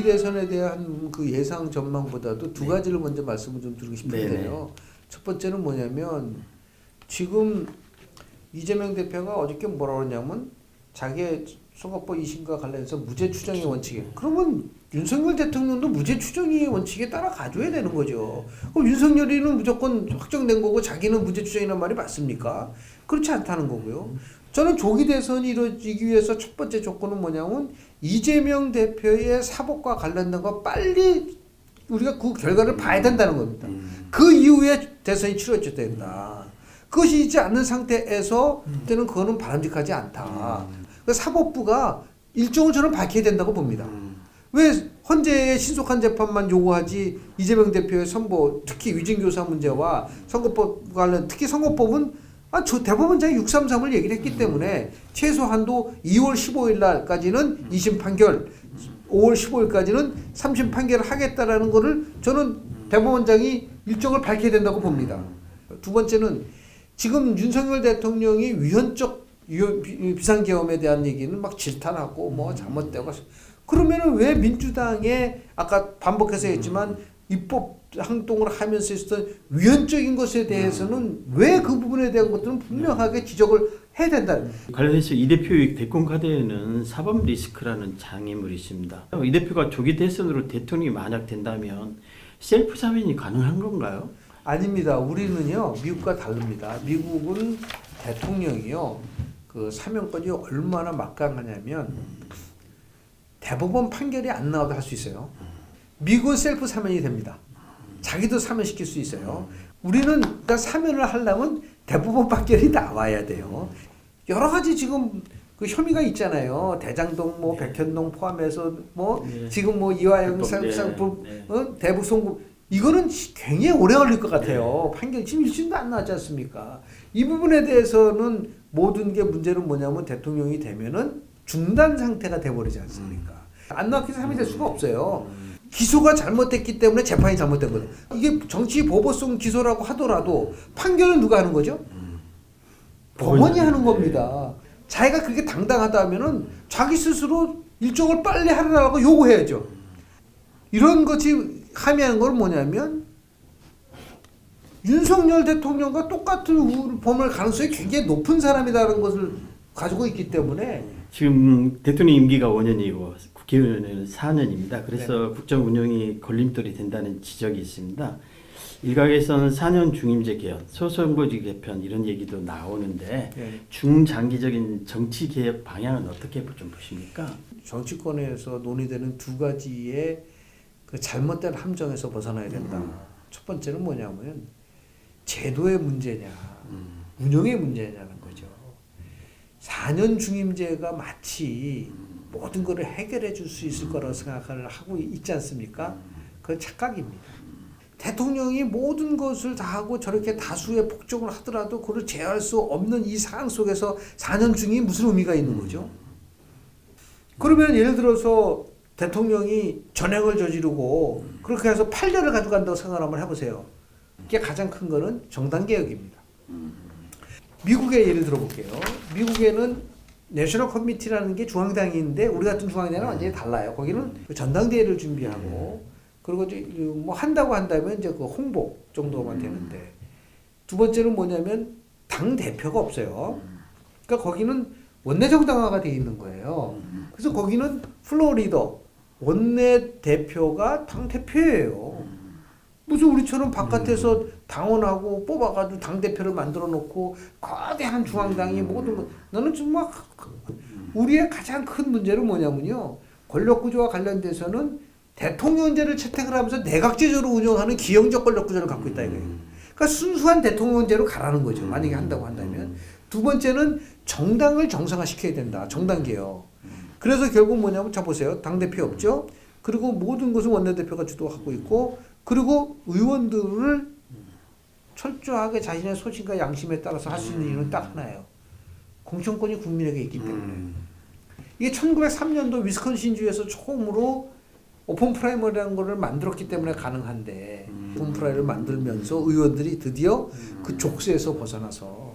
조기 대선에 대한 그 예상 전망보다도 두 가지를 먼저 말씀을 좀 드리고 싶은데요. 첫 번째는 뭐냐면 지금 이재명 대표가 어저께 뭐라 그러냐면 자기의 선거법 이신과 관련해서 무죄 추정의 원칙에, 그러면 윤석열 대통령도 무죄 추정의 원칙에 따라 가줘야 되는 거죠. 그럼 윤석열이는 무조건 확정된 거고 자기는 무죄 추정이란 말이 맞습니까? 그렇지 않다는 거고요. 저는 조기 대선이 이루어지기 위해서 첫 번째 조건은 뭐냐면 이재명 대표의 사법과 관련된 거 빨리 우리가 그 결과를 봐야 된다는 겁니다. 그 이후에 대선이 치러져야 된다. 그것이 있지 않는 상태에서 그때는 그거는 바람직하지 않다. 그래서 사법부가 일정을 저는 밝혀야 된다고 봅니다. 왜 헌재의 신속한 재판만 요구하지 이재명 대표의 선거, 특히 위증교사 문제와 선거법 관련, 특히 선거법은 저 대법원장이 633을 얘기를 했기 때문에 최소한도 2월 15일 날까지는 2심 판결, 5월 15일까지는 3심 판결을 하겠다라는 거를 저는 대법원장이 일정을 밝혀야 된다고 봅니다. 두 번째는 지금 윤석열 대통령이 위헌적 비상계엄에 대한 얘기는 막 질타하고 뭐 잘못되고, 그러면은 왜 민주당에 아까 반복해서 했지만 입법 행동을 하면서 있었던 위헌적인 것에 대해서는 왜 그 부분에 대한 것들은 분명하게 지적을 해야 된다. 관련해서 이 대표의 대권 카드에는 사법 리스크라는 장애물이 있습니다. 이 대표가 조기 대선으로 대통령이 만약 된다면 셀프 사면이 가능한 건가요? 아닙니다. 우리는요 미국과 다릅니다. 미국은 대통령이요 그 사면권이 얼마나 막강하냐면 대법원 판결이 안 나와도 할 수 있어요. 미국은 셀프 사면이 됩니다. 자기도 사면시킬 수 있어요. 우리는 그러니까 사면을 하려면 대법원 판결이 나와야 돼요. 여러 가지 지금 그 혐의가 있잖아요. 대장동, 뭐 백현동 포함해서 뭐 지금 뭐 이화영 쌍쌍부 대북 송금, 이거는 굉장히 오래 걸릴 것 같아요. 판결 지금 1심도 안 나왔지 않습니까? 이 부분에 대해서는 모든 게 문제는 뭐냐면 대통령이 되면은 중단 상태가 돼버리지 않습니까? 안 나왔기 때문에 3이 될 수가 없어요. 기소가 잘못됐기 때문에 재판이 잘못된 거예요. 이게 정치 보복성 기소라고 하더라도 판결은 누가 하는 거죠? 법원이 하는 겁니다. 자기가 그게 당당하다 하면은 자기 스스로 일정을 빨리 하라고 요구해야죠. 이런 것이 함의하는 건 뭐냐면 윤석열 대통령과 똑같은 범할 가능성이 굉장히 높은 사람이라는 것을 가지고 있기 때문에 지금 대통령 임기가 5년이고 국회의원은 4년입니다. 그래서 네. 국정 운영이 걸림돌이 된다는 지적이 있습니다. 일각에서는 4년 중임제 개헌, 소선거제 개편 이런 얘기도 나오는데 네. 중장기적인 정치 개혁 방향은 어떻게 좀 보십니까? 정치권에서 논의되는 두 가지의 그 잘못된 함정에서 벗어나야 된다. 첫 번째는 뭐냐면 제도의 문제냐, 운영의 문제냐는 거죠. 4년 중임제가 마치 모든 것을 해결해 줄 수 있을 거라고 생각을 하고 있지 않습니까? 그건 착각입니다. 대통령이 모든 것을 다 하고 저렇게 다수의 폭정을 하더라도 그걸 제어할 수 없는 이 상황 속에서 4년 중이 무슨 의미가 있는 거죠? 그러면 예를 들어서 대통령이 전횡을 저지르고 그렇게 해서 8년을 가져간다고 생각을 한번 해보세요. 이게 가장 큰 거는 정당개혁입니다. 미국의 예를 들어볼게요. 미국에는 내셔널 커미티라는 게 중앙당이 있는데 우리 같은 중앙당은 완전히 달라요. 거기는 그 전당대회를 준비하고 그리고 이제 뭐 한다고 한다면 이제 그 홍보 정도만 되는데, 두 번째는 뭐냐면 당 대표가 없어요. 그러니까 거기는 원내 정당화가 돼 있는 거예요. 그래서 거기는 플로어 리더, 원내 대표가 당 대표예요. 무슨 우리처럼 바깥에서 당원하고 뽑아가지고 당대표를 만들어 놓고 거대한 중앙당이 모든 거, 나는 정말 우리의 가장 큰 문제는 뭐냐면요, 권력구조와 관련돼서는 대통령제를 채택을 하면서 내각제적으로 운영하는 기형적 권력구조를 갖고 있다 이거예요. 그러니까 순수한 대통령제로 가라는 거죠, 만약에 한다고 한다면. 두 번째는 정당을 정상화시켜야 된다, 정당개혁. 그래서 결국 뭐냐면 자 보세요, 당대표 없죠. 그리고 모든 것을 원내대표가 주도하고 있고, 그리고 의원들을 철저하게 자신의 소신과 양심에 따라서 할 수 있는 이유는 딱 하나예요. 공천권이 국민에게 있기 때문에. 이게 1903년도 위스콘신주에서 처음으로 오픈 프라이머리라는 거를 만들었기 때문에 가능한데, 오픈 프라이머리를 만들면서 의원들이 드디어 그 족쇄에서 벗어나서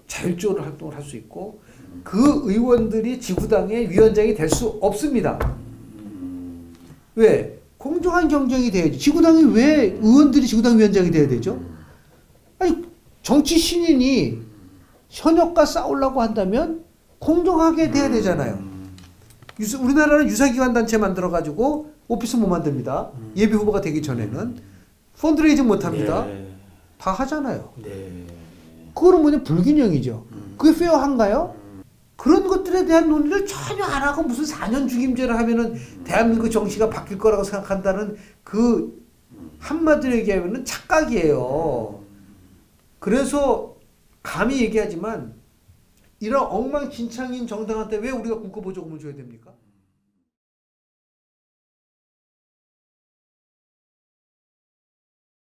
자율적으로 활동을 할 수 있고, 그 의원들이 지구당의 위원장이 될 수 없습니다. 왜? 공정한 경쟁이 돼야지. 지구당이 왜 의원들이 지구당 위원장이 돼야 되죠? 아니 정치 신인이 현역과 싸우려고 한다면 공정하게 돼야 되잖아요. 우리나라는 유사기관 단체 만들어가지고 오피스 못 만듭니다. 예비 후보가 되기 전에는 펀드레이징 못 합니다. 네. 다 하잖아요. 네. 그거는 뭐냐 불균형이죠. 그게 페어한가요? 그런 것들에 대한 논의를 전혀 안 하고 무슨 4년 중임제를 하면은 대한민국 정치가 바뀔 거라고 생각한다는 그 한마디로 얘기하면은 착각이에요. 그래서 감히 얘기하지만 이런 엉망진창인 정당한테 왜 우리가 국고보조금을 줘야 됩니까?